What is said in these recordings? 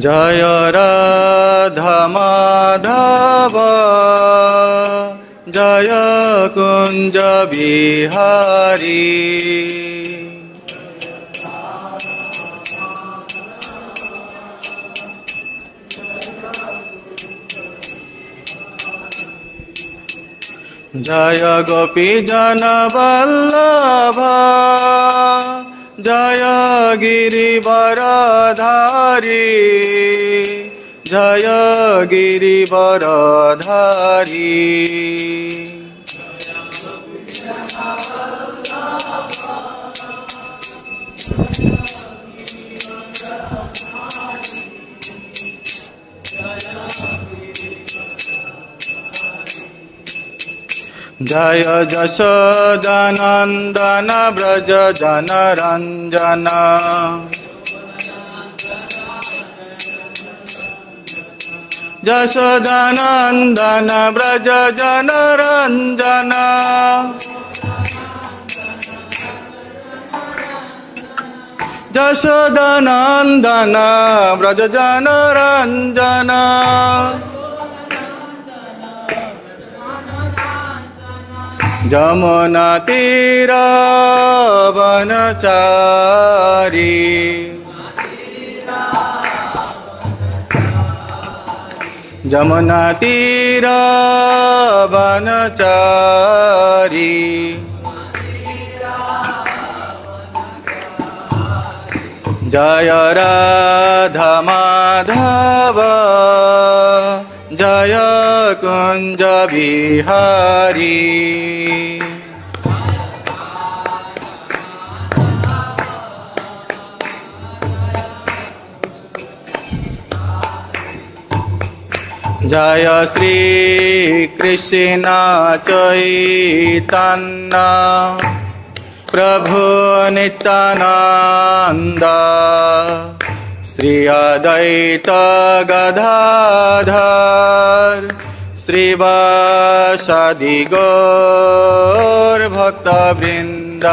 জয় রাধা মাধব জয় কুঞ্জ বিহারী। জয় গোপী জন বল্লভ জয় গিরিবরধারী জয় গিরিবরধারী। জয় যশোদানন্দন ব্রজ জনরঞ্জন যশোদানন্দন ব্রজ জনরঞ্জন যশোদানন্দন ব্রজ জনরঞ্জন। যমুনা তীর বনচারী যমুনা তীর বনচারী। জয় রাধা মাধব জয় কুঞ্জ বিহারী। জয় শ্রী কৃষ্ণ চৈতন্য প্রভু নিত্যানন্দ শ্রী অদ্বৈত গদাধর শ্রীবাসাদি গৌর ভক্তবৃন্দ।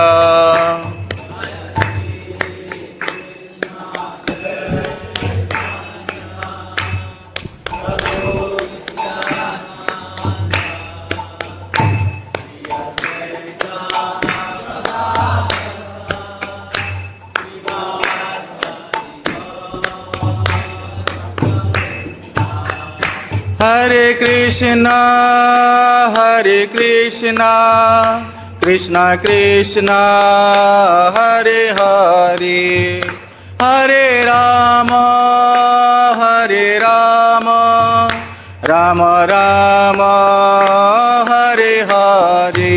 Hare Krishna, Hare Krishna, Krishna Krishna, Hare Hare, Hare Rama, Hare Rama, Rama Rama, Hare Hare.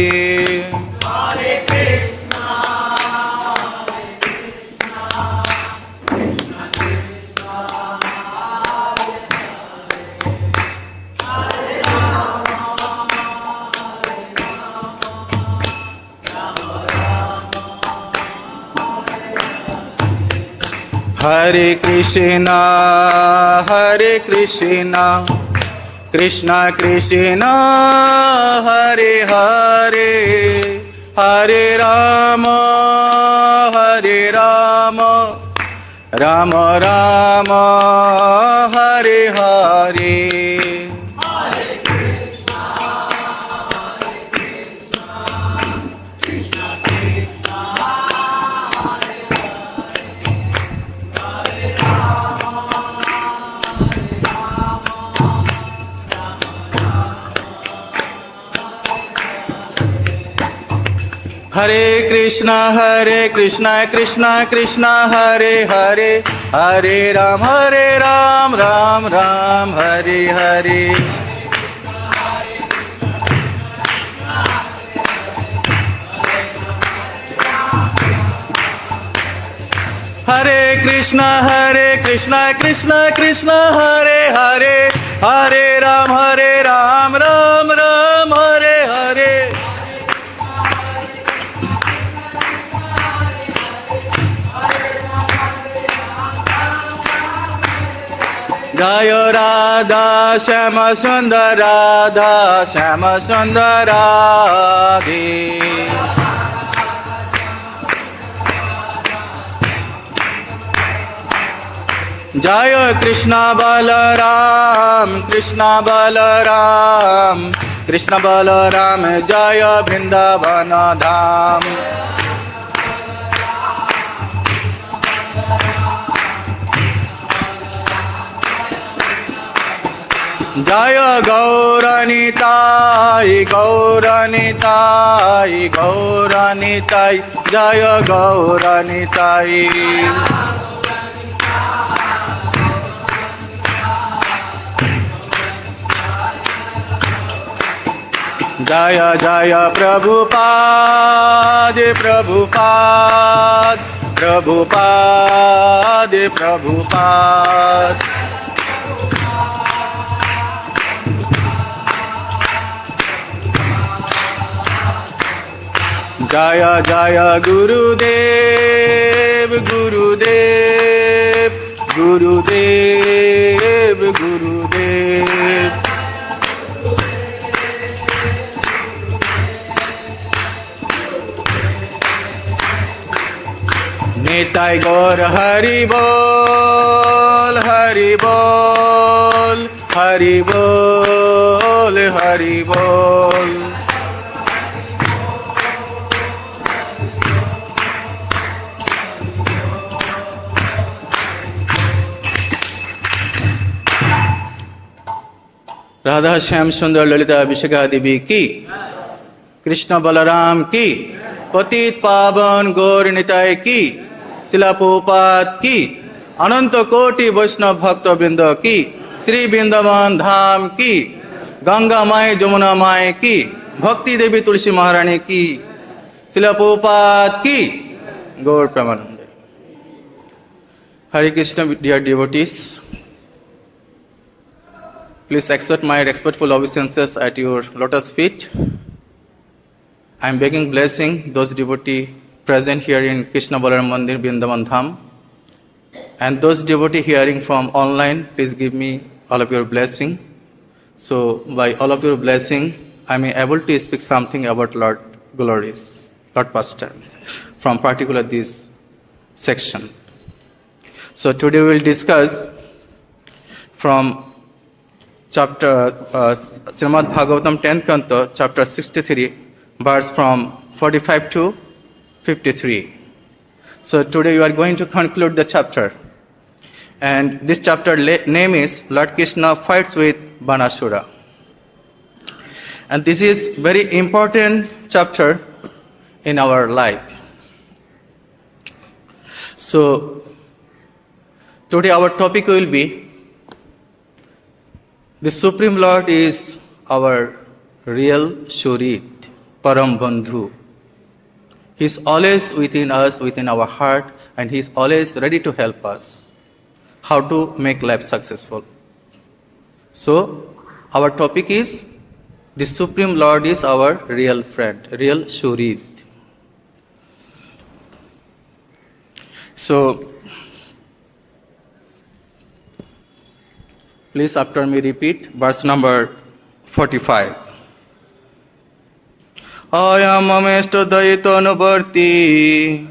Hare Krishna, Hare Krishna, Krishna Krishna, Hare Hare, Hare Rama, Hare Rama, Rama Rama, Hare Hare. Hare Krishna, Krishna Krishna, Hare Hare, Hare Ram, Ram Ram, Hare Hare. Hare Krishna, Krishna Krishna, Hare Hare, Hare Ram, Ram Ram, Hare Hare. Jai Radha Shama Sundar Radha Shama Sundar Radhe. Jaya Krishna Balaram, Krishna Balaram, Krishna Balaram, Jaya Vrindavana Dham. Jaya Gauranitai, Gauranitai, Gauranitai, Jaya Gauranitai. Jaya Jaya Prabhupada, Prabhupada, Prabhupada, Prabhupada. Jaya Jaya Gurudev, Gurudev, Gurudev, Gurudev. Nitai Gaur Hari Bol, Hari Bol, Hari Bol, Hari Bol. Radha Shyam सुंदर ललिता अभिषेका देवी की, कृष्ण बलराम की, पतित पावन गौर निताय की, शिला प्रभुपाद की, अनंत कोटि वैष्णव भक्त वृंद की, श्री वृंदावन धाम की, गंगा माई जमुना माई की, भक्ति देवी तुलसी महारानी की, शिला प्रभुपाद की, गौर Premanand. Hare Krishna, dear devotees. Please accept my respectful obeisances at your lotus feet. I am begging blessing those devotees present here in Krishna Balaram Mandir, Vrindavan Dham. And those devotees hearing from online, please give me all of your blessing. So by all of your blessing, I may able to speak something about Lord glories, Lord pastimes, from particular this section. So today we will discuss from chapter Srimad Bhagavatam 10th Canto, chapter 63, verse from 45 to 53. So today we are going to conclude the chapter. And this chapter name is Lord Krishna fights with Banasura. And this is very important chapter in our life. So today our topic will be the Supreme Lord is our real Shurit, Param Bandhu. He is always within us, within our heart, and He is always ready to help us how to make life successful. So, our topic is the Supreme Lord is our real friend, real Shurit. So, please after me repeat verse number 45. Ayam amesto daito nubarti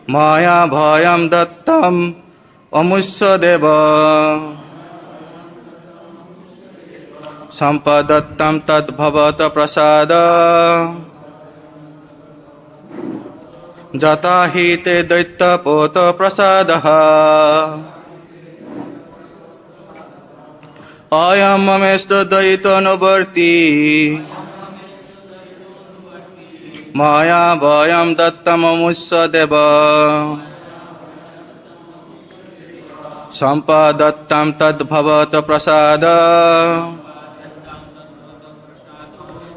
Maya bhayam dattam amusya deva Sampadattam tad bhavata prasada Jata hite daitya pota prasadaha Ayam amesto daito nubarti Maya bhayam dattam amusya deva Sampadattam tad bhavata prasada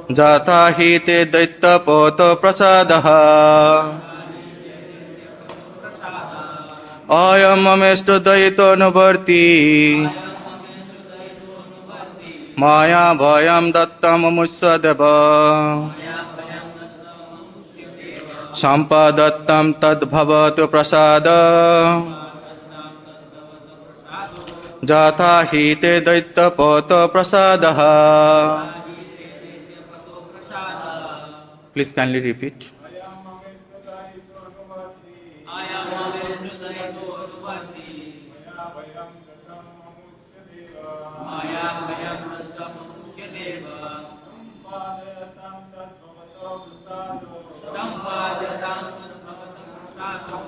Jata hite daitya pota prasadaha Ayam amesto daito nubarti Maya bhayam dattam amusya deva Sampadattam tad bhavatu prasada Jata hite daitya pota prasadaha. Please kindly repeat. तममुष्यदेव सम्पादयतां तद्भवतो प्रसादो सम्पाद्यतां तद्भवतं प्रसादो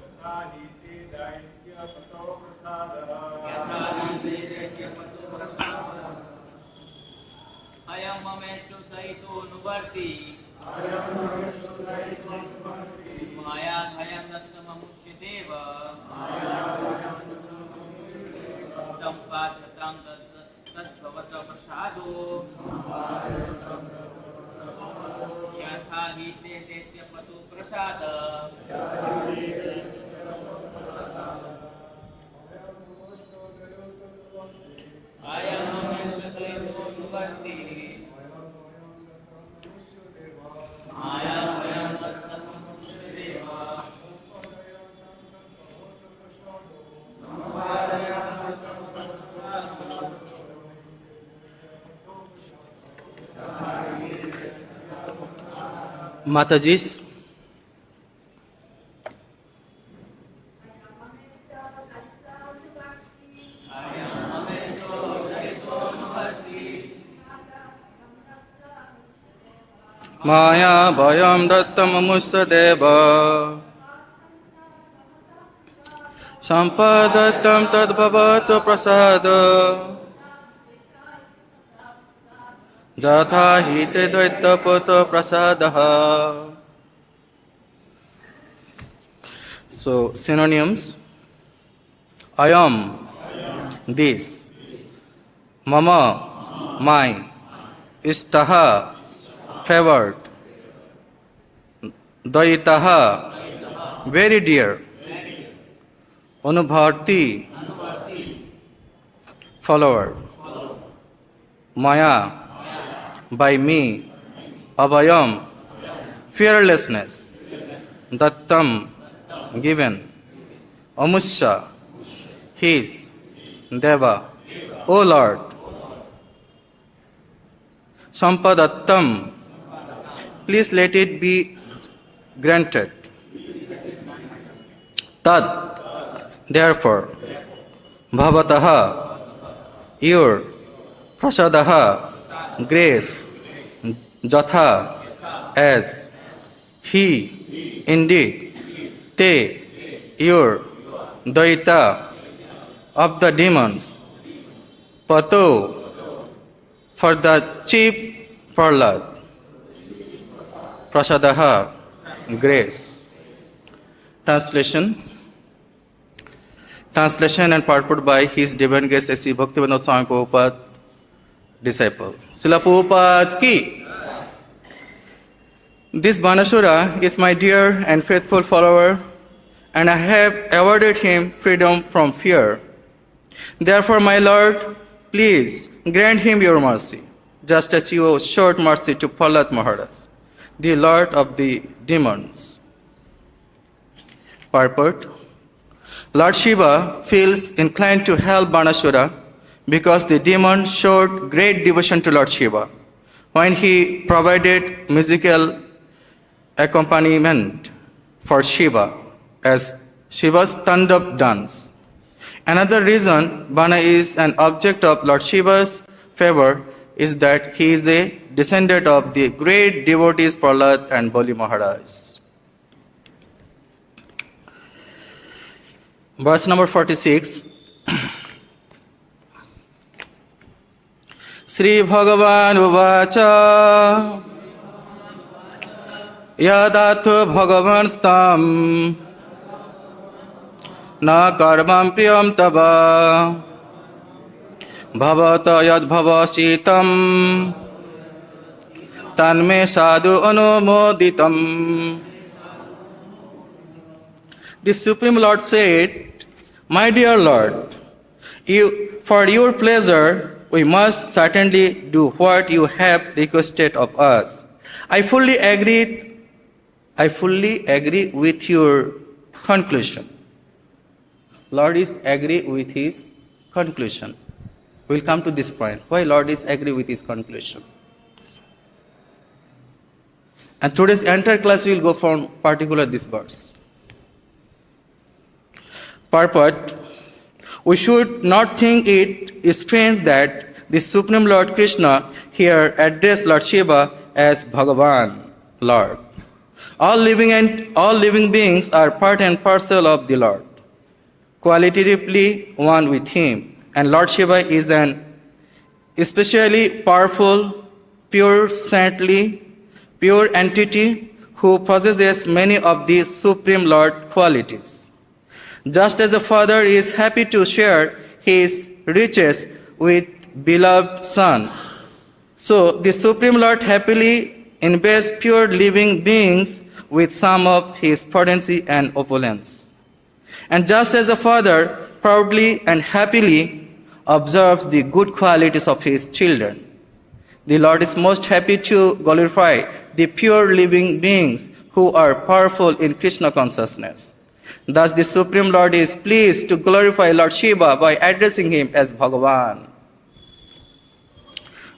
यथा नीति दैत्यपतो प्रसादः यथा दैत्यपतो प्रसादः अयं ममेस्तु दयितोऽनुवर्ति माया भयं दत्तममुष्यदेव सम्पाद्यतां तद्भवतो प्रसादो यथा हि ते दैत्यपतो प्रसादः अयं ममेस्तु दयितोऽनुवर्ति माया भयं दत्तममुष्यदेव Matajis, Maya Bhayam Dattamamusya Deva Sampadatam Tadbhavatu Prasada Jatha Hite Dvaitapoto Prasadaha. So, synonyms: Ayam, this; Mama, mine; Istaha, favored; Daitaha, very dear; Anubharti, follower; Maya, by me; Abhayam, fearlessness; Dattam, given; Amusha, his; Deva, O Lord; Sampadattam, please let it be granted; Tad, therefore; Bhavataha, your; Prasadaha, grace; Jatha, as; he, indeed; Te, your; Daita, of the demons; Pato, for the chief Prahlad; Prasadaha, grace. Translation and purport by His Divine Grace A.C. Bhaktivedanta Swami Prabhupada, disciple. Srila Prabhupada ki. This Banasura is my dear and faithful follower, and I have awarded him freedom from fear. Therefore, my Lord, please grant him your mercy, just as you showed mercy to Prahlad Maharaj, the Lord of the demons. Purport: Lord Shiva feels inclined to help Banasura because the demon showed great devotion to Lord Shiva when he provided musical accompaniment for Shiva as Shiva's Tandav dance. Another reason Bana is an object of Lord Shiva's favor is that he is a descendant of the great devotees Prahlad and Bali Maharaj. Verse number 46. Sri Bhagavan Uvacha Yadathu Bhagavan Stam Na Karmam Priyam Tava Bhavata Yad Bhavasitam Tanme Sadhu Anumoditam. The Supreme Lord said, My dear Lord, for your pleasure, we must certainly do what you have requested of us. I fully agree with your conclusion. Lord is agree with his conclusion. We'll come to this point. Why Lord is agree with his conclusion? And today's entire class will go from particular this verse. Purport: we should not think it strange that the Supreme Lord Krishna here addressed Lord Shiva as Bhagavan, Lord. All living beings are part and parcel of the Lord, qualitatively one with Him. And Lord Shiva is an especially powerful, pure, saintly, pure entity who possesses many of the Supreme Lord qualities. Just as a father is happy to share his riches with beloved son, so the Supreme Lord happily invests pure living beings with some of his potency and opulence. And just as a father proudly and happily observes the good qualities of his children, the Lord is most happy to glorify the pure living beings who are powerful in Krishna consciousness. Thus, the Supreme Lord is pleased to glorify Lord Shiva by addressing him as Bhagavan.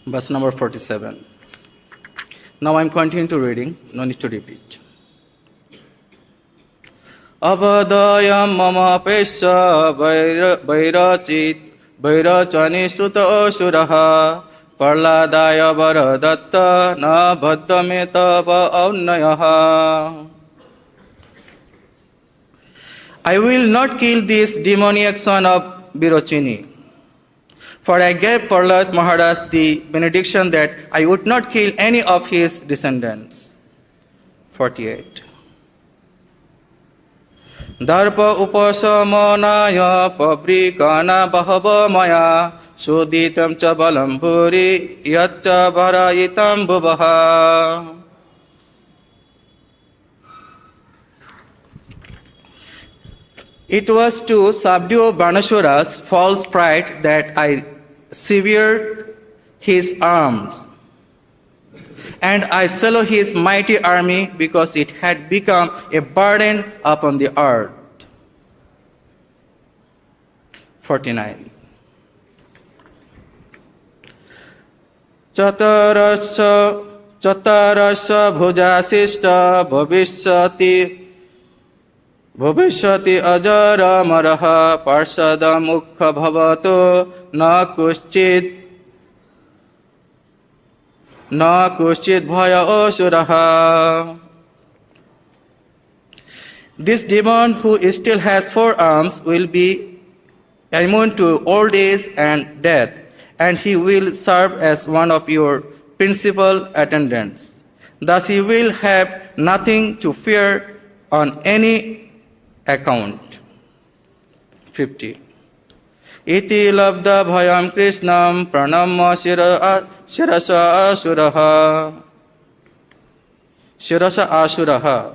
Verse number 47. Now I am continuing to reading, no need to repeat. Abadayam mama pesha vairachit vairachani sutta asuraha parladaya varadatta na bhaddameta avnayaha. I will not kill this demoniac son of Virochini, for I gave Prahlad Maharaj the benediction that I would not kill any of his descendants. 48. Darpa upasamanaya pabrikana bahava maya sudhitam cha balam bhuri yaccha bharayitam bhuvaha. It was to subdue Banasura's false pride that I severed his arms, and I slew his mighty army because it had become a burden upon the earth. 49. Chatarasya bhujasishta bhavishyati ajara maraha parsada mukha bhavato na kuschit bhaya asuraha. This demon who still has 4 arms will be immune to old age and death, and he will serve as one of your principal attendants. Thus he will have nothing to fear on any account. 50. Iti labda bhayam krishnam pranamma shirasa asuraha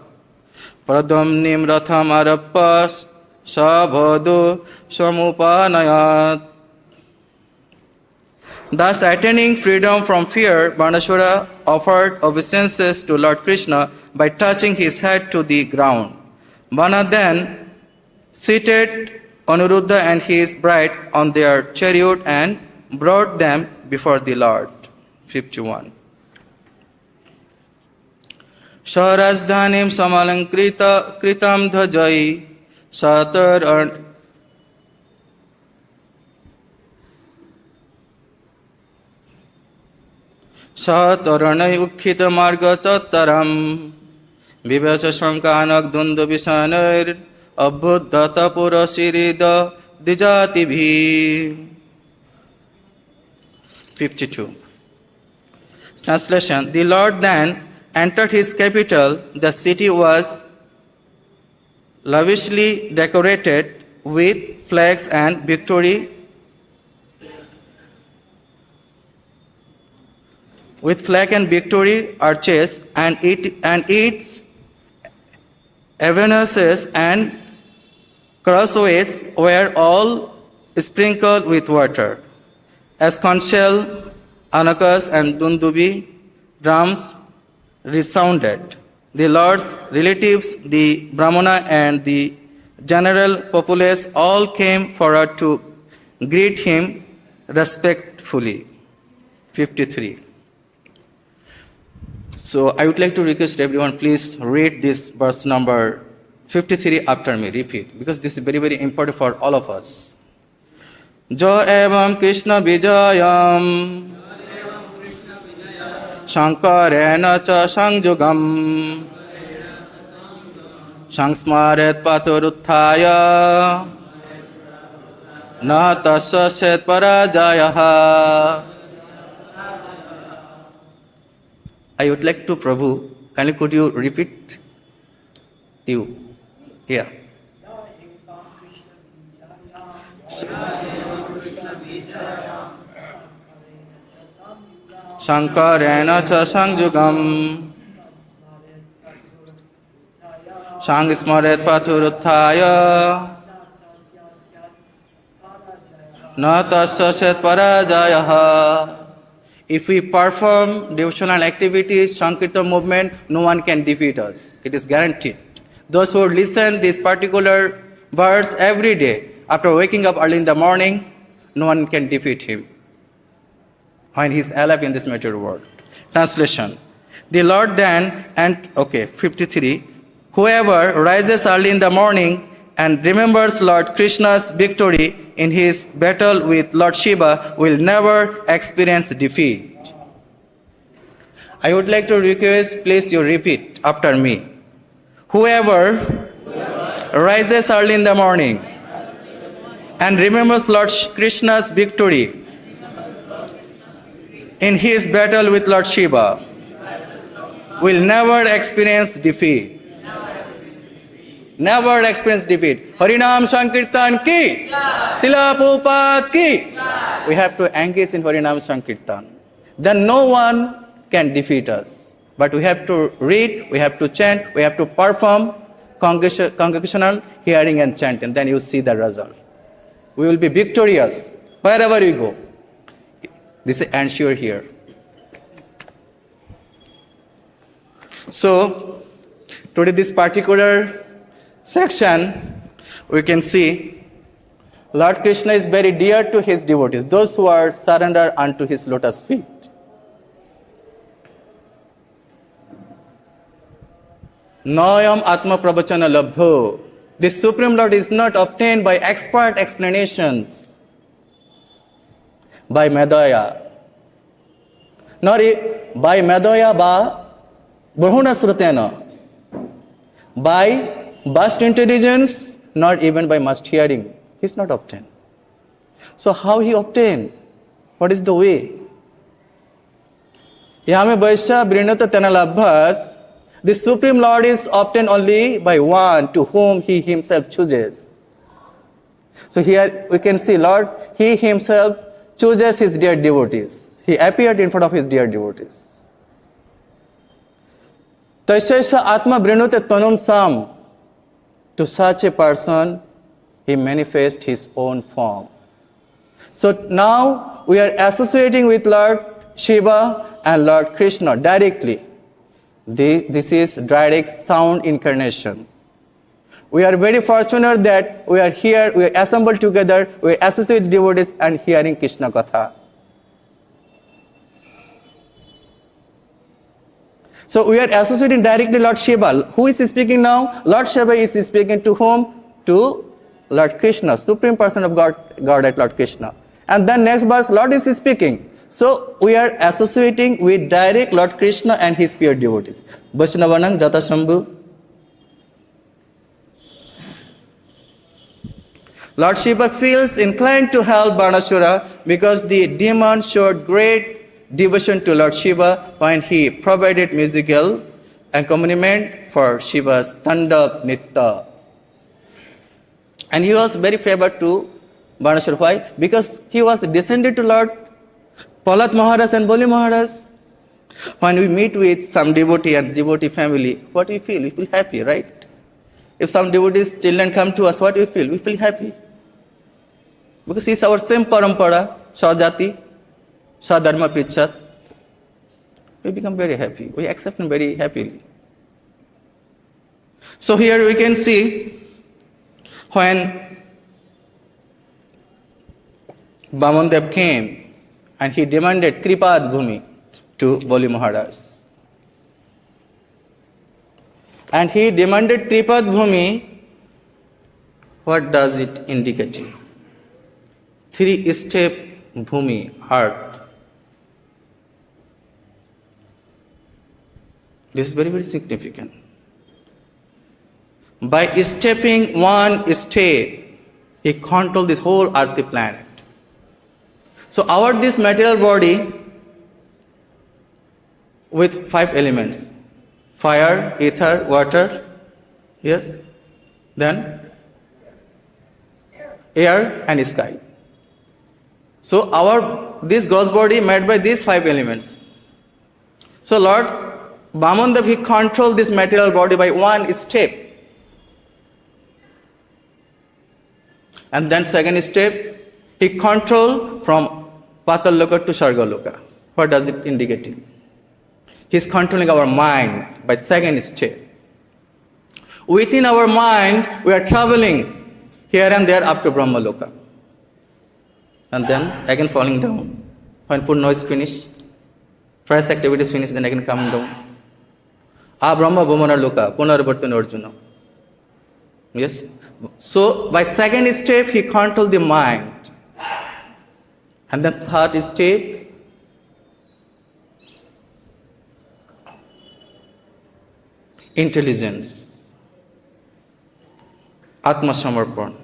pradamnim ratham arappas sabhadu samupanayat. Thus, attaining freedom from fear, Banasura offered obeisances to Lord Krishna by touching his head to the ground. Bana then seated Anuruddha and his bride on their chariot and brought them before the Lord. 51. Sharazdhanim samalankrita kritam dhajai satar Sataranai ukhita marga chattaram Vivasa shankanak dunda visanair abhuddhata pura sirida dijati bhi. 52. Translation. The Lord then entered his capital. The city was lavishly decorated with flags and victory arches, and its avenues and crossways were all sprinkled with water. As conch shell, anakas, and dundubi drums resounded, the Lord's relatives, the Brahmana and the general populace all came forward to greet him respectfully. 53. So I would like to request everyone, please read this verse number 53 after me. Repeat, because this is very, very important for all of us. Jo evam Krishna Vijayam Shankarena cha Sangjugam Sangsmaret Paturuthaya Na tasya set parajayaha. I would like to Prabhu, kindly could you repeat? You. Yeah. Shankarena cha Sangjugam Sangsmaret Paturuthaya Na tasya set parajayaha. If we perform devotional activities, Sankirtan movement, no one can defeat us. It is guaranteed. Those who listen this particular verse every day, after waking up early in the morning, no one can defeat him when he is alive in this material world. Translation. The Lord then, 53. Whoever rises early in the morning and remembers Lord Krishna's victory in his battle with Lord Shiva will never experience defeat. I would like to request, please you repeat after me. Whoever rises early in the morning and remembers Lord Krishna's victory in his battle with Lord Shiva will never experience defeat. Never experience defeat. Harinam Sankirtan ki, Srila Prabhupada ki. We have to engage in Harinam Sankirtan. Then no one can defeat us. But we have to read, we have to chant, we have to perform congregational hearing and chanting. Then you see the result. We will be victorious wherever we go. This is ensure here. So, today this particular section, we can see Lord Krishna is very dear to his devotees, those who are surrendered unto his lotus feet. Noyam Atma Pravachana Labho. The Supreme Lord is not obtained by expert explanations, by Madhya, nor by Madhya ba Bahuna Srutena, by vast intelligence, not even by much hearing. He is not obtained. So how he obtained? What is the way? Yame Vaishya Vrinata Tenalabhas. The Supreme Lord is obtained only by one to whom he himself chooses. So here we can see Lord, he himself chooses his dear devotees. He appeared in front of his dear devotees. Taishasya Atma Vrinute Tanum Sam. To such a person, he manifests his own form. So now we are associating with Lord Shiva and Lord Krishna directly. This is direct sound incarnation. We are very fortunate that we are here, we are assembled together, we are associated with devotees and hearing Krishna Katha. So we are associating directly Lord Shiva. Who is speaking now? Lord Shiva is speaking to whom? To Lord Krishna, Supreme Person of Godhead, Lord Krishna. And then next verse, Lord is speaking. So we are associating with direct Lord Krishna and his pure devotees. Vaishnavanang Jata Shambhu. Lord Shiva feels inclined to help Banasura because the demon showed great devotion to Lord Shiva when he provided musical accompaniment for Shiva's Tandava Nitya. And he was very favored to Banasura. Why? Because he was descended to Lord Prahlad Maharaj and Bali Maharaj. When we meet with some devotee and devotee family, what we feel? We feel happy, right? If some devotees' children come to us, what do we feel? We feel happy. Because he is our same parampara, Sajati, Sadharma Prichat. We become very happy. We accept him very happily. So here we can see when Vamandev came and he demanded Tripad Bhumi to Bali Maharaj. And he demanded Tripad Bhumi. What does it indicate? 3-step bhumi, earth. This is very, very significant. By stepping one step, he controls this whole earthly planet. So this material body with 5 elements: fire, ether, water, yes, then air and sky. So this gross body made by these 5 elements. So Lord Vamandev, he controlled this material body by one step. And then second step, he controlled from Patal Loka to Sarga Loka. What does it indicate? He's controlling our mind by second step. Within our mind, we are traveling here and there up to Brahma Loka. And then again falling down. When Purna is finished, fresh activity is finished, then again coming down. Brahma Bhumana Loka, Punarvartana Arjuna. Yes? So by second step, he controlled the mind. And then third step, intelligence, Atma Samarpan.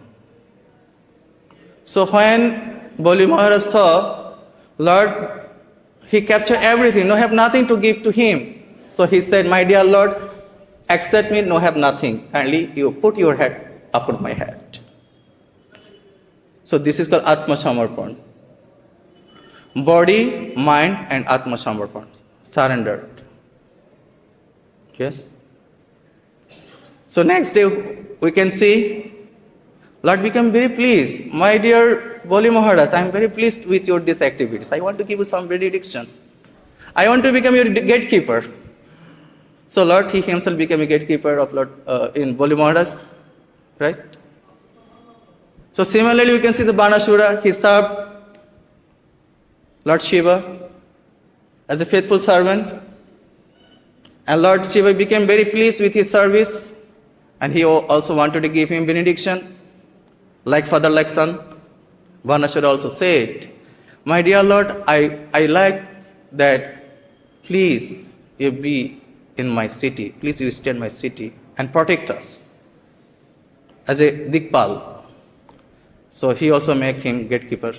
So when Bali Maharaj saw, Lord, he captured everything, no have nothing to give to him. So he said, my dear Lord, accept me, no have nothing. Kindly you put your head upon my head. So this is called Atma Samarpan. Body, mind and Atma Samarpan. Surrendered. Yes. So next day we can see, Lord become very pleased. My dear Bali Maharaj, I am very pleased with your these activities. I want to give you some benediction. I want to become your gatekeeper. So Lord, he himself became a gatekeeper of Lord in Bali Maharaj, right? So similarly, we can see the Banasura, he served Lord Shiva as a faithful servant. And Lord Shiva became very pleased with his service. And he also wanted to give him benediction. Like father, like son. Banasura also said, my dear Lord, I like that. Please, you be in my city. Please, you stay in my city and protect us as a Dikpal. So he also make him gatekeeper.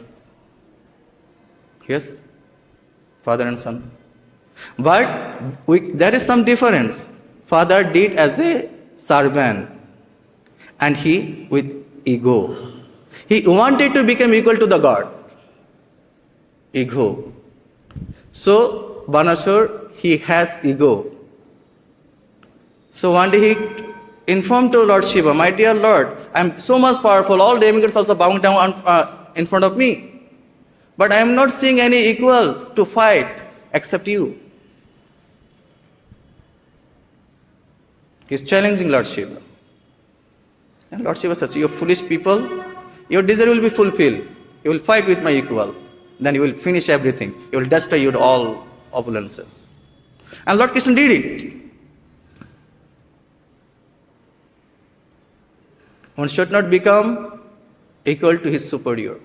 Yes, father and son. But there is some difference. Father did as a servant and he with ego. He wanted to become equal to the God. Ego. So Banasur, he has ego. So one day he informed to Lord Shiva, my dear Lord, I am so much powerful, all demigods also bowing down in front of me. But I am not seeing any equal to fight except you. He is challenging Lord Shiva. And Lord Shiva says, you foolish people, your desire will be fulfilled. You will fight with my equal. Then you will finish everything. You will destroy your all opulences. And Lord Krishna did it. One should not become equal to his superior.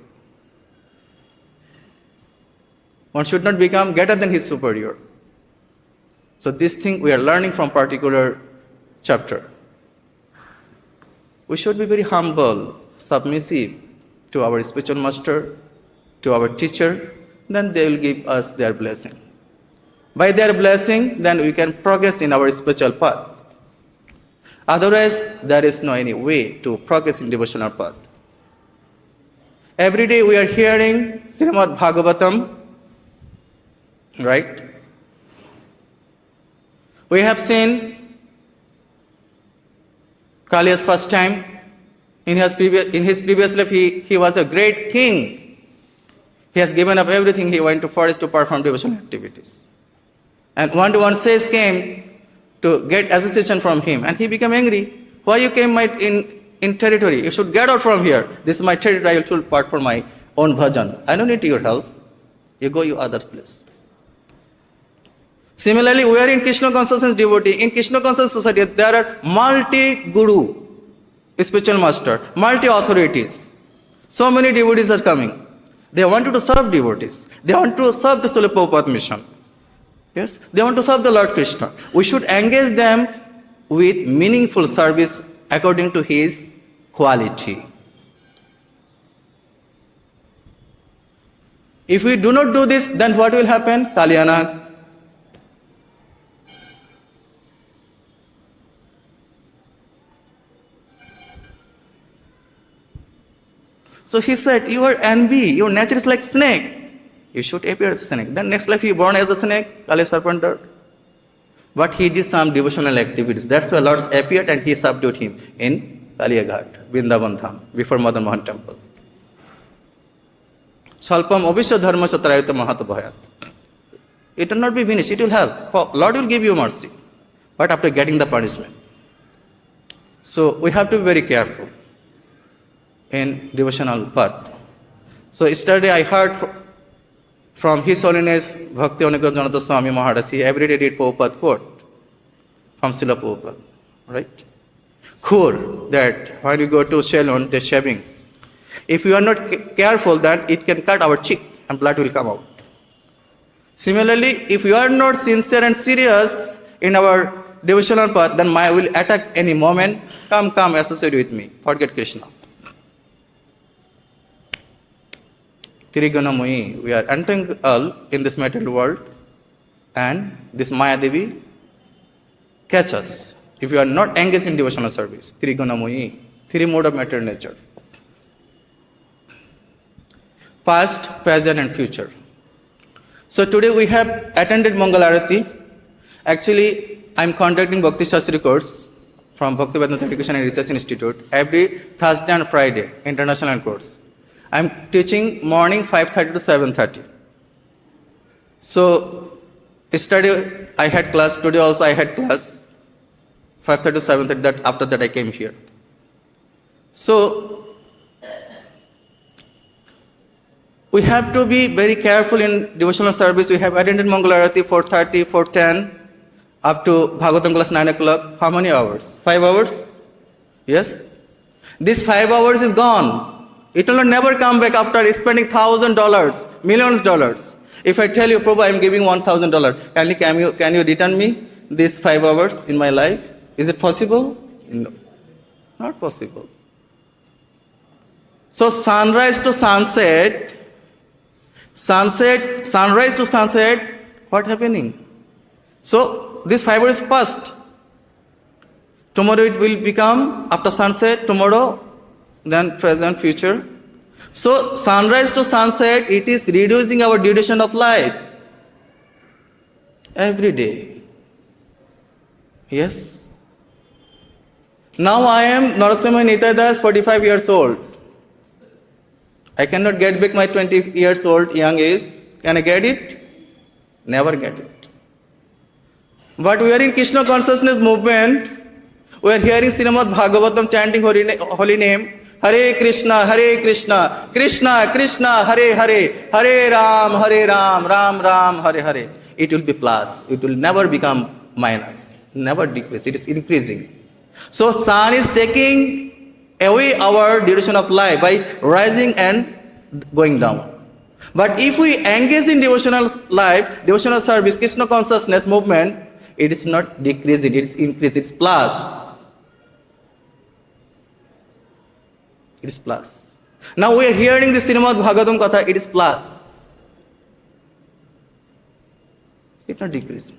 One should not become greater than his superior. So this thing we are learning from particular chapter. We should be very humble, submissive to our spiritual master, to our teacher, then they will give us their blessing. By their blessing, then we can progress in our spiritual path. Otherwise, there is no any way to progress in devotional path. Every day we are hearing Srimad Bhagavatam, right? We have seen Kaliya's first time. In his previous life, he was a great king. He has given up everything. He went to forest to perform devotional activities. And one sage came to get association from him, and he became angry. Why you came in territory? You should get out from here. This is my territory. I should part for my own bhajan. I don't need your help. You go your other place. Similarly, we are in Krishna consciousness devotee. In Krishna consciousness society, there are multi-guru, spiritual master, multi-authorities. So many devotees are coming. They wanted to serve devotees. They want to serve the Srila Prabhupada mission. Yes, they want to serve the Lord Krishna. We should engage them with meaningful service according to his quality. If we do not do this, then what will happen? Kalyanag. So he said, you are envy, your nature is like snake. You should appear as a snake. Then next life he born as a snake, Kali Sarpanta. But he did some devotional activities. That's why Lord appeared and he subdued him in Kaliyaghat, Vrindavan Dham, before Madan Mohan temple. Salpam obisya dharma satrayuta mahata bhayat. It will not be finished, it will help. Lord will give you mercy. But after getting the punishment. So we have to be very careful in devotional path. So yesterday I heard from His Holiness Bhakti Aniruddha Swami Maharaj, he every day did Prabhupada quote from Srila Prabhupada, right? Khur, that when you go to salon, they're shaving. If you are not careful, then it can cut our cheek and blood will come out. Similarly, if you are not sincere and serious in our devotional path, then Maya will attack any moment. Come, associate with me. Forget Krishna. Tiriganamoyi, we are entering all in this material world, and this Maya Devi catch us. If you are not engaged in devotional service, Tiriganamoyi, three mode of material nature. Past, present and future. So today we have attended Mangal Arati. Actually, I am conducting Bhakti Shastri course from Bhakti Vedanta Education and Research Institute every Thursday and Friday, international course. I am teaching morning 5:30 to 7:30. So yesterday I had class, today also I had class, 5:30 to 7:30, after that I came here. So we have to be very careful in devotional service. We have attended Mangal Arati 4:30, 4:10, up to Bhagavatam class 9 o'clock. How many hours? 5 hours? Yes? This 5 hours is gone. It will never come back after spending $1,000, millions of dollars. If I tell you, Prabhu, I am giving $1,000, can you return me these 5 hours in my life? Is it possible? No, not possible. So sunrise to sunset, sunrise to sunset, what happening? So this 5 hours is past. Tomorrow it will become, after sunset, tomorrow, then present, future. So sunrise to sunset, it is reducing our duration of life. Every day. Yes. Now I am Narasimha Nityadas, 45 years old. I cannot get back my 20 years old young age. Can I get it? Never get it. But we are in Krishna consciousness movement. We are hearing Srimad Bhagavatam chanting holy name. Hare Krishna, Krishna Krishna, Hare Hare, Hare Ram, Ram Ram, Hare Hare. It will be plus. It will never become minus. Never decrease. It is increasing. So sun is taking away our duration of life by rising and going down. But if we engage in devotional life, devotional service, Krishna consciousness movement, it is not decreasing, it is increasing, it is plus. It is plus. Now we are hearing the Srimad Bhagavatam Katha, it is plus. It is not decreasing.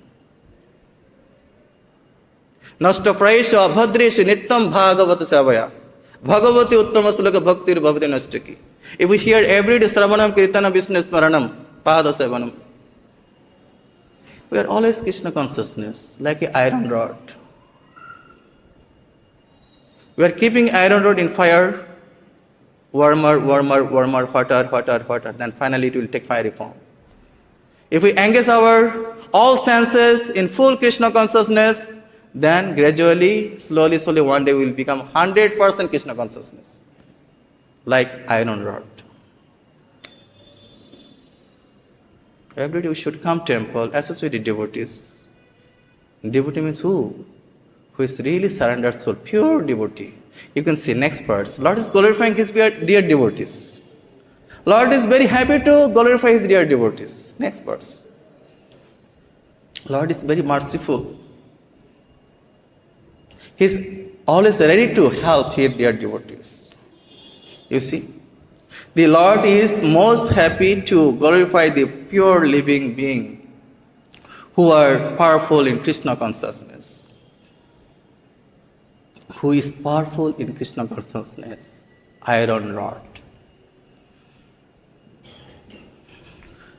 Nasta praesha abhadresha nityam bhagavata savaya. Bhagavati uttama sulaka bhaktir bhavati nastaki. If we hear every day Sravanam Kirtana Vishnu Smaranam, Pada Sevanam, we are always Krishna consciousness, like an iron rod. We are keeping iron rod in fire, warmer, hotter, then finally it will take fiery form. If we engage our all senses in full Krishna consciousness, then gradually, slowly, one day we will become 100% Krishna consciousness, like iron rod. Every day we should come temple, associate with devotees. Devotee means who? Who is really surrendered soul, pure devotee. You can see next verse. Lord is glorifying his dear devotees. Lord is very happy to glorify his dear devotees. Next verse. Lord is very merciful. He's always ready to help his dear devotees. You see, the Lord is most happy to glorify the pure living being who are powerful in Krishna consciousness. Who is powerful in Krishna consciousness? Iron rod.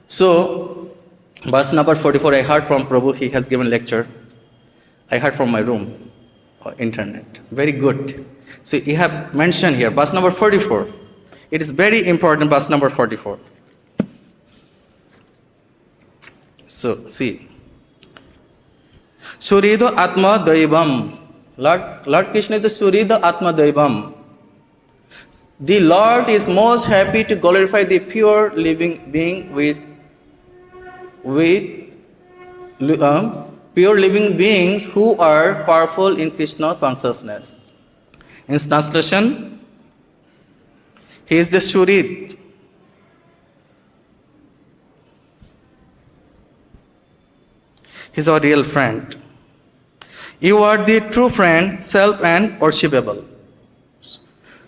So, verse number 44, I heard from Prabhu, he has given lecture. I heard from my room, or internet. Very good. So, you have mentioned here, verse number 44. It is very important, verse number 44. So, see. Surido Atma Daivam. Lord Krishna is the Surido Atma Daivam. The Lord is most happy to glorify the pure living being with pure living beings who are powerful in Krishna consciousness. In translation, he is the Shurit. He is our real friend. You are the true friend, self and worshipable.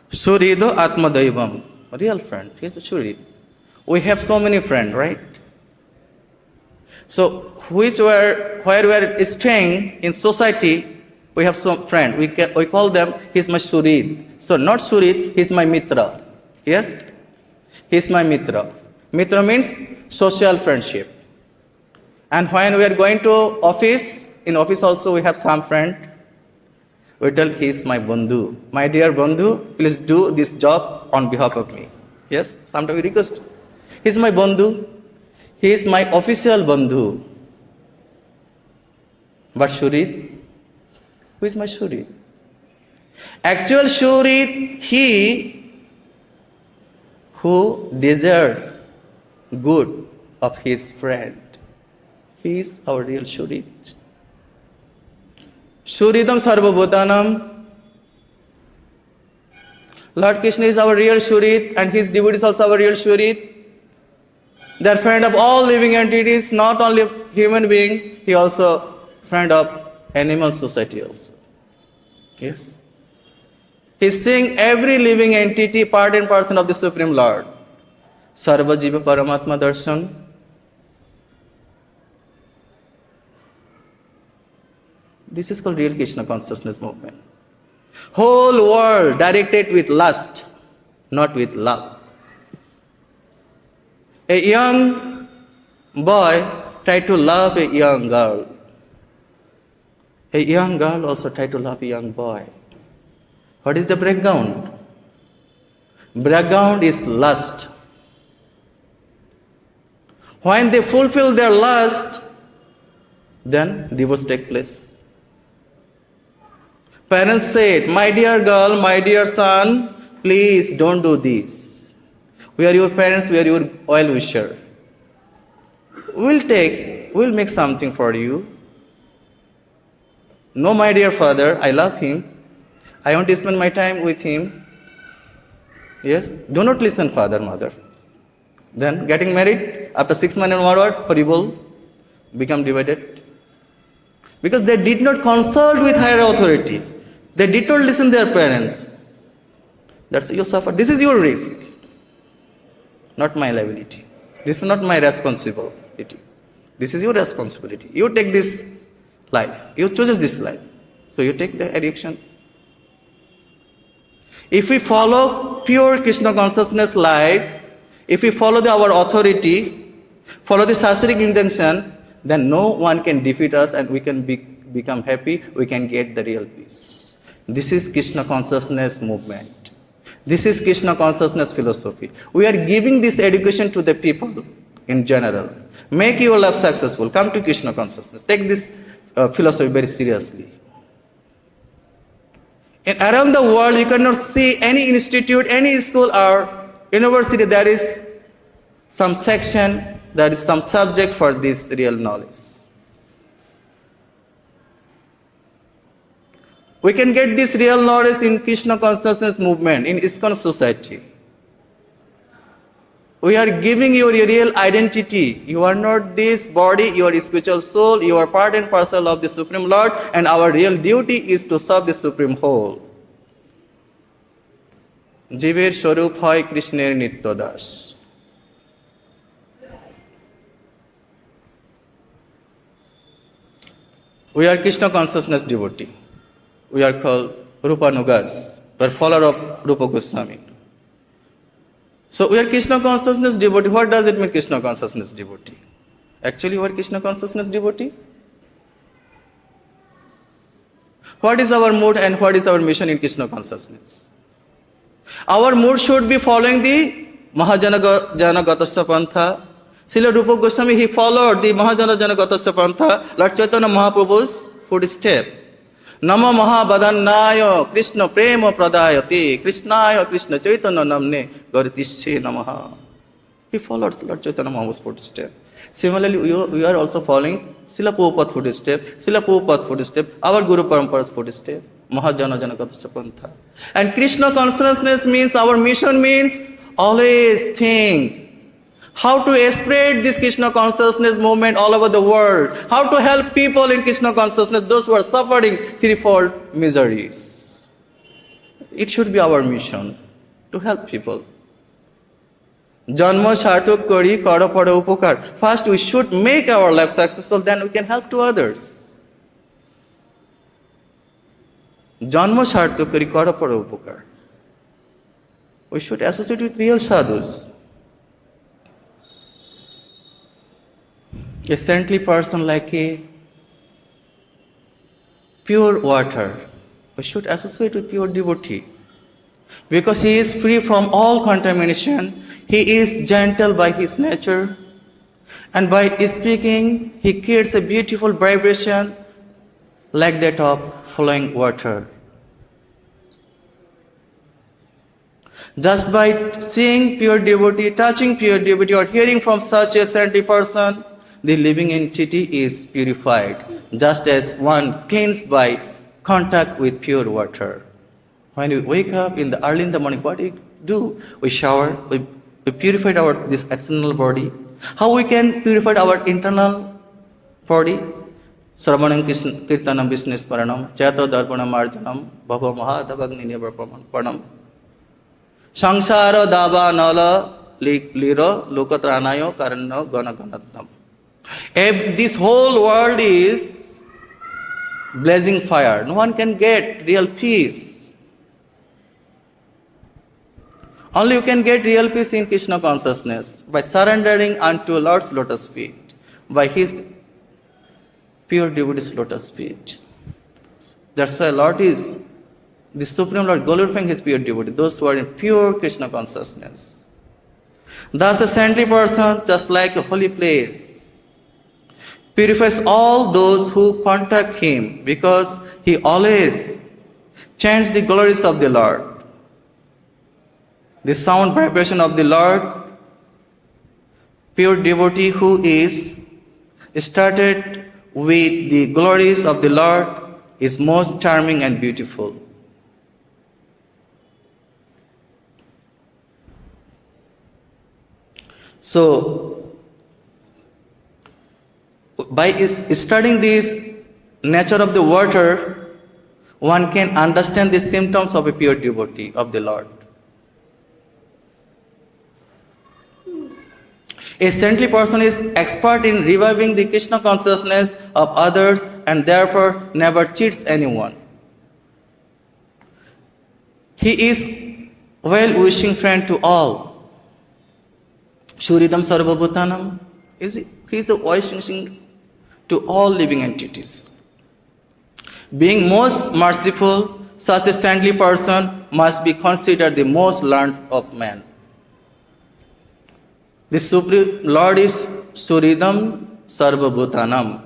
Surido Atma Daivam. Real friend. He is the Shurit. We have so many friends, right? So, where we are staying in society, we have some friend. We call them, he is my Surid. So, not Surid, he is my Mitra. Yes? He is my Mitra. Mitra means social friendship. And when we are going to office, in office also we have some friend. We tell he is my Bandhu. My dear Bandhu, please do this job on behalf of me. Yes? Sometimes we request. He is my Bandhu. He is my official Bandhu. But Shurit, who is my Shurit? Actual Shurit, he who desires good of his friend. He is our real Shurit. Shuridam Sarvabhutanam. Lord Krishna is our real Shurit and his devotee is also our real Shurit. They are friend of all living entities, not only human being, he also friend of animal society also. Yes. He is seeing every living entity, part and parcel of the Supreme Lord. Sarva Jiva Paramatma Darshan. This is called real Krishna consciousness movement. Whole world directed with lust, not with love. A young boy tried to love a young girl. A young girl also tried to love a young boy. What is the background? Background is lust. When they fulfill their lust, then divorce takes place. Parents said, my dear girl, my dear son, please don't do this. We are your parents, we are your well wisher. We'll make something for you. No, my dear father, I love him. I want to spend my time with him. Yes, do not listen, father, mother. Then getting married, after 6 months and onward, horrible, become divided. Because they did not consult with higher authority. They did not listen to their parents. That's why you suffer. This is your risk. Not my liability. This is not my responsibility. This is your responsibility. You take this life. You choose this life. So you take the addiction. If we follow pure Krishna consciousness life, if we follow our authority, follow the Shastric injunction, then no one can defeat us and we can become happy, we can get the real peace. This is Krishna consciousness movement. This is Krishna consciousness philosophy. We are giving this education to the people in general. Make your life successful. Come to Krishna consciousness. Take this philosophy very seriously. And around the world, you cannot see any institute, any school or university there is some section, there is some subject for this real knowledge. We can get this real knowledge in Krishna consciousness movement, in ISKCON society. We are giving you your real identity. You are not this body, you are a spiritual soul, you are part and parcel of the Supreme Lord, and our real duty is to serve the Supreme Whole. জীবের স্বরূপ হয় কৃষ্ণের নিত্য Das. We are Krishna consciousness devotee. We are called Rupanugas. We are follower of Rupa Goswami. So we are Krishna consciousness devotee. What does it mean, Krishna consciousness devotee? Actually, we are Krishna consciousness devotee. What is our mood and what is our mission in Krishna consciousness? Our mood should be following the Mahajana-Gatasya Pantha. Srila Rupa Goswami, he followed the Mahajana-Gatasya Pantha, Lord Chaitanya Mahaprabhu's footstep. Namo Mahabadannaya Krishna Prema Pradayate Krishnaya Krishna Chaitanya Namne Garitishe Namaha. He followed Lord Chaitanya Mahaprabhu's footstep. Similarly, we are also following Srila Prabhupada's footstep, Srila Prabhupada's footstep, our Guru Parampara's footstep, Mahajana-Gatasya Pantha. And Krishna consciousness means, our mission means, always think how to spread this Krishna consciousness movement all over the world, how to help people in Krishna consciousness, those who are suffering threefold miseries. It should be our mission to help people. Janma sarthak kori karo paro upokar. First, we should make our life successful, then we can help to others. Janma sarthak kori karo paro upokar. We should associate with real sadhus. A saintly person like a pure water. We should associate with pure devotee. Because he is free from all contamination, he is gentle by his nature, and by speaking, he creates a beautiful vibration like that of flowing water. Just by seeing pure devotee, touching pure devotee, or hearing from such a saintly person, the living entity is purified, just as one cleansed by contact with pure water. When we wake up early in the morning, what do? We shower, we purify this external body. How we can purify our internal body? Sravanam Kirtanam Vishnu Smaranam, Chato Darpanam Marjanam, Bhava Mahadavagni Nivarpanam. Sangsara Dava Nala Liro Lokatranayo Karano Ganaganatnam. If this whole world is blazing fire, no one can get real peace. Only you can get real peace in Krishna consciousness by surrendering unto Lord's lotus feet, by his pure devotee's lotus feet. That's why Lord is the Supreme Lord glorifying his pure devotee, those who are in pure Krishna consciousness. Thus a saintly person, just like a holy place, purifies all those who contact him, because he always chants the glories of the Lord. The sound vibration of the Lord, pure devotee who is started with the glories of the Lord, is most charming and beautiful. So, by studying this nature of the water, one can understand the symptoms of a pure devotee of the Lord. A saintly person is expert in reviving the Krishna consciousness of others and therefore never cheats anyone. He is well-wishing friend to all. Shuridam Sarvabhutanam. He is a wishing to all living entities. Being most merciful, such a saintly person must be considered the most learned of men. The Supreme Lord is Suridam Sarvabhutanam.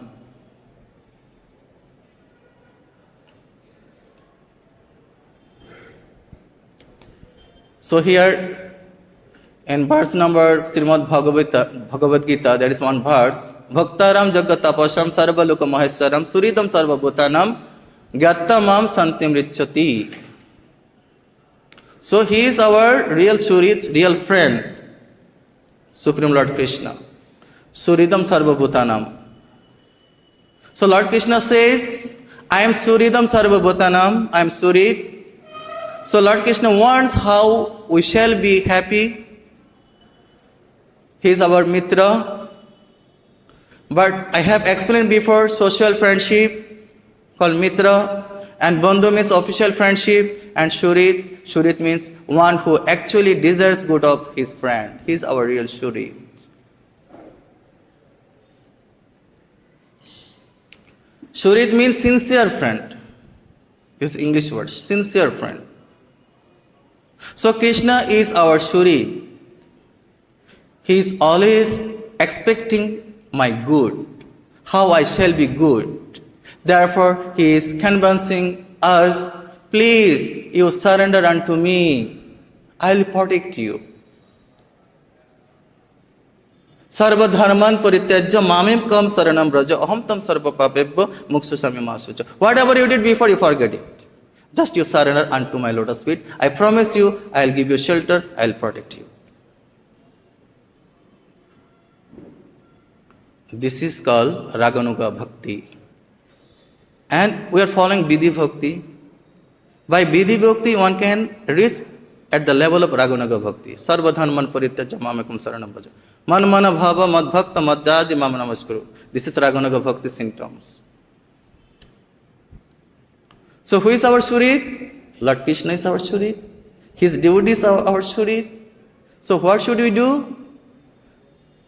So here in verse number Srimad Bhagavad Gita, there is one verse. Bhaktaram Jagatapasam Sarvaloka Maheswaram Suridam Sarvabhutanam Gyattamam Santim Richati. So he is our real Surid, real friend. Supreme Lord Krishna. Suridam Sarvabhutanam. So Lord Krishna says, I am Suridam Sarvabhutanam, I am Surid. So Lord Krishna wants how we shall be happy. He is our Mitra. But I have explained before, social friendship called Mitra, and Bandhu means official friendship, and Shurit. Shurit means one who actually desires good of his friend. He is our real Shurit. Shurit means sincere friend. Is the English word, sincere friend. So Krishna is our Shurit. He is always expecting my good, how I shall be good. Therefore, he is convincing us, please, you surrender unto me. I will protect you. Sarva dharman parityajya mamim kam saranam braja aham tam sarva papebhyo mukshasami masucha. Whatever you did before, you forget it. Just you surrender unto my lotus feet. I promise you, I will give you shelter, I will protect you. This is called Raganuga Bhakti. And we are following Vidhi Bhakti. By Vidhi Bhakti, one can reach at the level of Raganuga Bhakti. Sarva dharman parityajya mamekam saranam braja. Man mana bhava mad bhakta mad jaji mama namaskuru. This is Raganuga Bhakti symptoms. So who is our Shurit? Lord Krishna is our Shurit. His devotees are our Shurit. So what should we do?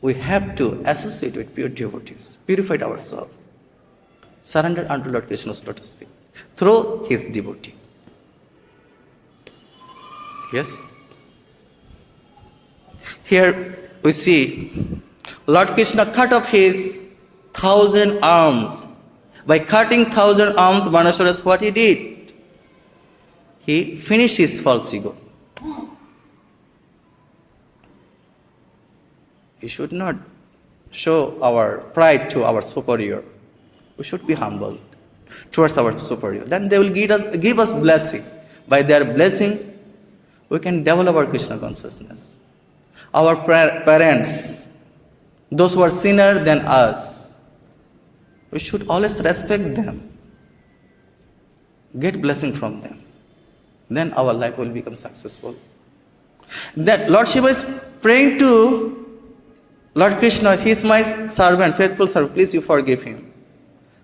We have to associate with pure devotees, purify ourselves, surrender unto Lord Krishna's lotus feet through his devotee. Yes? Here we see Lord Krishna cut off his 1,000 arms. By cutting 1,000 arms, Banasura's what he did? He finished his false ego. We should not show our pride to our superior. We should be humble towards our superior. Then they will give us blessing. By their blessing, we can develop our Krishna consciousness. Our parents, those who are sinner than us, we should always respect them. Get blessing from them. Then our life will become successful. That Lord Shiva is praying to Lord Krishna, he is my servant, faithful servant, please you forgive him.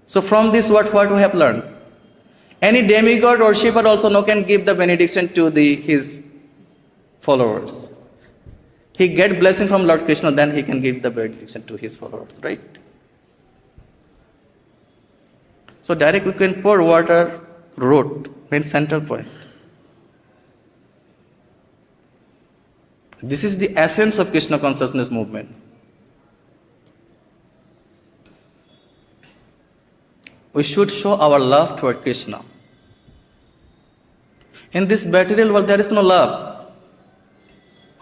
So from this what we have learned? Any demigod or Shiva also no can give the benediction to his followers. He get blessing from Lord Krishna, then he can give the benediction to his followers, right? So directly we can pour water, root, main center point. This is the essence of Krishna consciousness movement. We should show our love toward Krishna. In this material world, there is no love,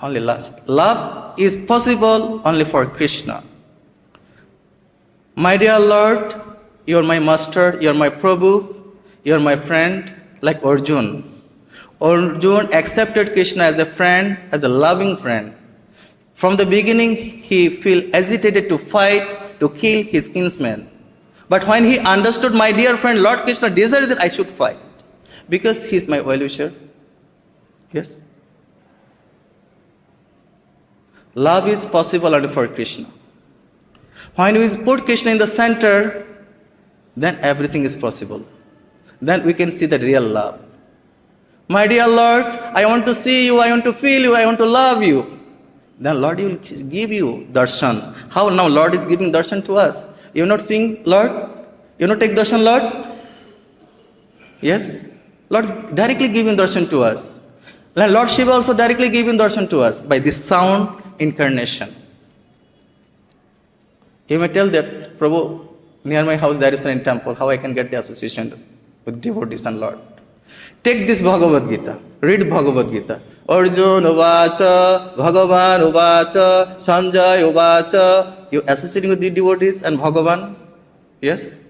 only lust. Love is possible only for Krishna. My dear Lord, you are my master, you are my Prabhu, you are my friend, like Arjuna. Arjuna accepted Krishna as a friend, as a loving friend. From the beginning, he felt agitated to fight, to kill his kinsmen. But when he understood, my dear friend, Lord Krishna desires that I should fight, because he is my well-wisher. Yes? Love is possible only for Krishna. When we put Krishna in the center, then everything is possible. Then we can see the real love. My dear Lord, I want to see you, I want to feel you, I want to love you. Then Lord will give you darshan. How now Lord is giving darshan to us? You not seeing Lord? You not take darshan, Lord? Yes? Lord directly giving darshan to us. And Lord Shiva also directly giving darshan to us by this sound incarnation. You may tell that, Prabhu, near my house there is a temple, how I can get the association with devotees and Lord? Take this Bhagavad Gita, read Bhagavad Gita. Arjuna Uvacha, Bhagavan Uvacha, Sanjay Uvacha. You associating with the devotees and Bhagavan? Yes?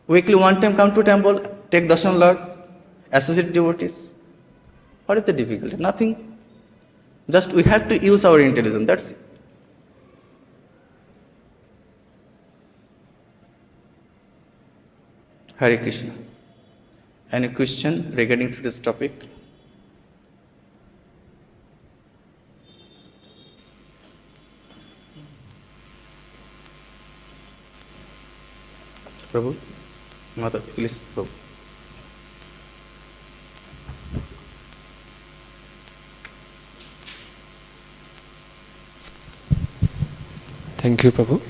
Weekly one time come to temple, take darshan Lord, associate devotees. What is the difficulty? Nothing. Just we have to use our intelligence, that's it. Hare Krishna. Any question regarding to this topic? Prabhu? Mother, please, Prabhu. Thank you, Prabhu.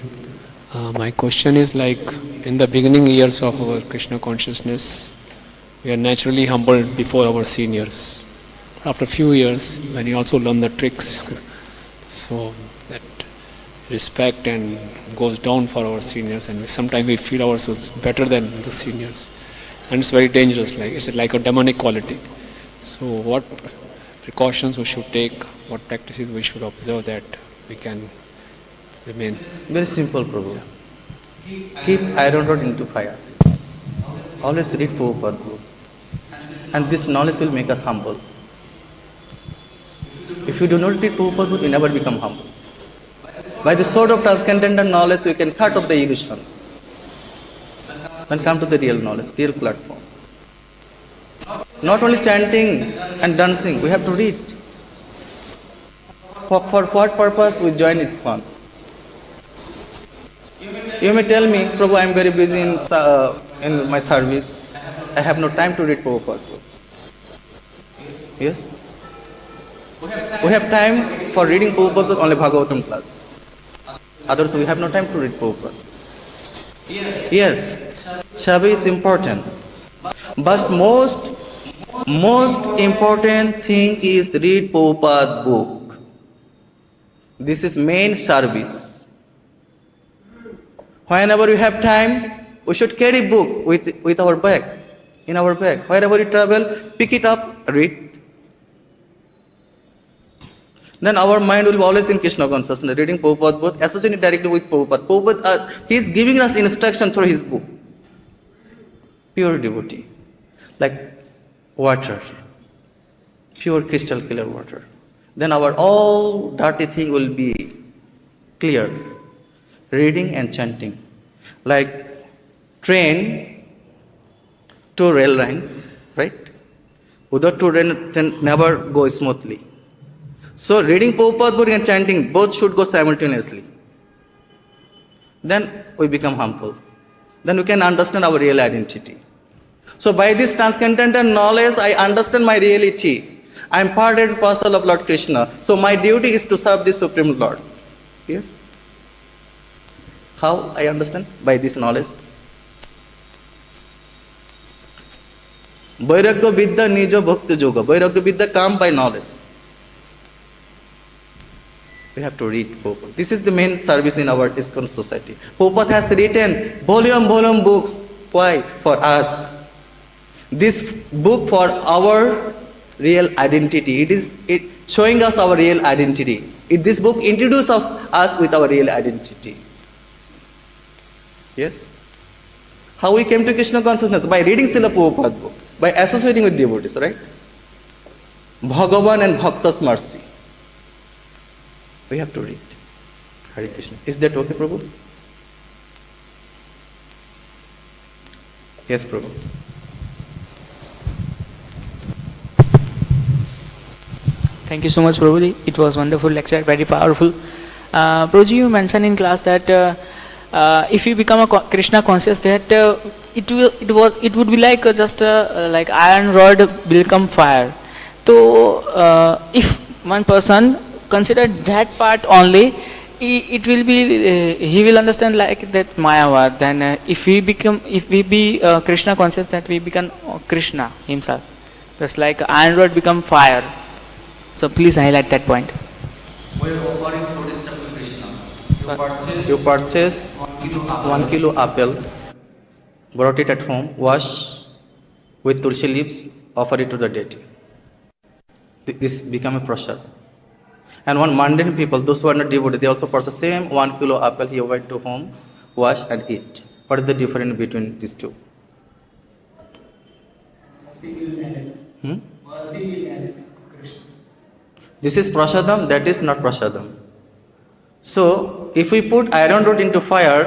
My question is like, in the beginning years of our Krishna consciousness, we are naturally humbled before our seniors. After a few years, when you also learn the tricks, so that respect and goes down for our seniors, and sometimes we feel ourselves better than the seniors, and it's very dangerous. Like it's like a demonic quality. So, what precautions we should take? What practices we should observe that we can remain? Very simple, Prabhu. Keep iron rod into fire. Always read Prabhupada book. And this knowledge will make us humble. If you do not read Prabhupada book, you never become humble. By the sword of transcendental knowledge, we can cut off the illusion. Then come to the real knowledge, real platform. Not only chanting and dancing, we have to read. For what purpose we join ISKCON? You may tell me, Prabhu, I am very busy in my service. I have no time to read Prabhupada book. Yes? We have time for reading Prabhupada book, only Bhagavatam class. Otherwise, we have no time to read Prabhupada. Yes, Chabi is important. But most important thing is read Prabhupada book. This is main service. Whenever we have time, we should carry book with our bag, in our bag. Wherever we travel, pick it up, read. Then our mind will be always in Krishna consciousness, reading Prabhupada book, associating directly with Prabhupada. Prabhupada, he is giving us instruction through his book. Pure devotee. Like water. Pure crystal clear water. Then our all dirty thing will be clear. Reading and chanting. Like train to rail line, right? Without to rail, train never go smoothly. So reading Prabhupada book and chanting, both should go simultaneously. Then we become humble. Then we can understand our real identity. So by this transcendental knowledge, I understand my reality. I am part and parcel of Lord Krishna. So my duty is to serve the Supreme Lord. Yes? How I understand? By this knowledge. Vairagya vidya nija bhakti yoga. Vairagya vidya come by knowledge. We have to read Prabhupada. This is the main service in our ISKCON society. Prabhupada has written volume books. Why? For us. This book for our real identity. It is showing us our real identity. This book introduces us with our real identity. Yes? How we came to Krishna consciousness? By reading Srila Prabhupada book. By associating with devotees, right? Bhagavan and Bhakta's mercy. We have to read. Hare Krishna. Is that okay, Prabhu? Yes, Prabhu. Thank you so much, Prabhuji. It was wonderful lecture, very powerful. Prabhuji, you mentioned in class that if you become a Krishna conscious, that it would be like just like iron rod will become fire. So if one person consider that part only, it will be he will understand like that Mayavad. Then if we be Krishna conscious, that we become Krishna himself. Just like iron rod become fire. So please highlight that point. We are offering food stuff to Krishna. You purchase 1 kilo apple, brought it at home, wash with tulsi leaves, offer it to the deity. This become a prasad. And one mundane people, those who are not devoted, they also purchase same 1 kilo apple. He went to home, wash and eat. What is the difference between these two? This is prasadam, that is not prasadam. So, if we put iron rod into fire,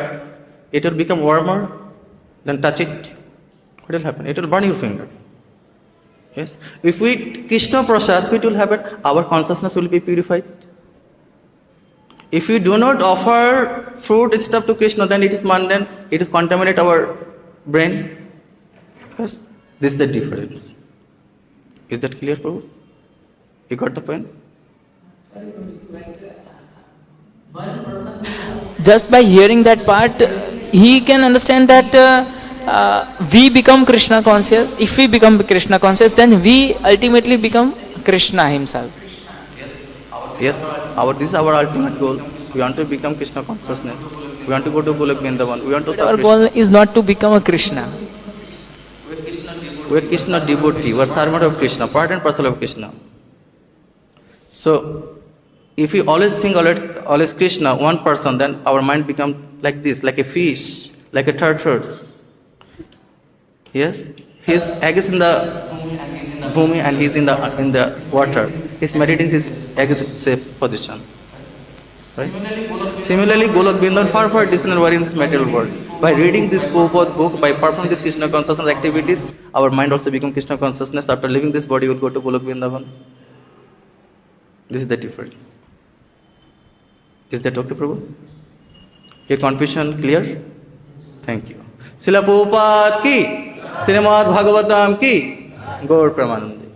it will become warmer, then touch it. What will happen? It will burn your finger. Yes. If we eat Krishna prasad, what will happen? Our consciousness will be purified. If we do not offer fruit and stuff to Krishna, then it is mundane, it is contaminate our brain. Yes. This is the difference. Is that clear, Prabhu? You got the point? Just by hearing that part, he can understand that we become Krishna conscious. If we become Krishna conscious, then we ultimately become Krishna himself. Yes, this is our ultimate goal. We want to become Krishna consciousness. We want to go to Golok Vrindavan. We want to But our serve goal Krishna. is not to become a Krishna. We are Krishna devotee. We are servant of Krishna, part and parcel of Krishna. So, if we always think always Krishna, one person, then our mind becomes like this, like a fish, like a tortoise. Yes, his egg is in the bhumi and he's in the water. He's meditating his egg shaped position. Right? Similarly, Golok Vrindavan far distant and in this material world. By reading this book, by performing this Krishna consciousness activities, our mind also becomes Krishna consciousness. After leaving this body, we will go to Golok Vrindavan. This is the difference. Is that okay, Prabhu? Your confusion clear? Thank you. Srila Prabhupada ki, Srimad Bhagavatam ki, Gaur Pramanande.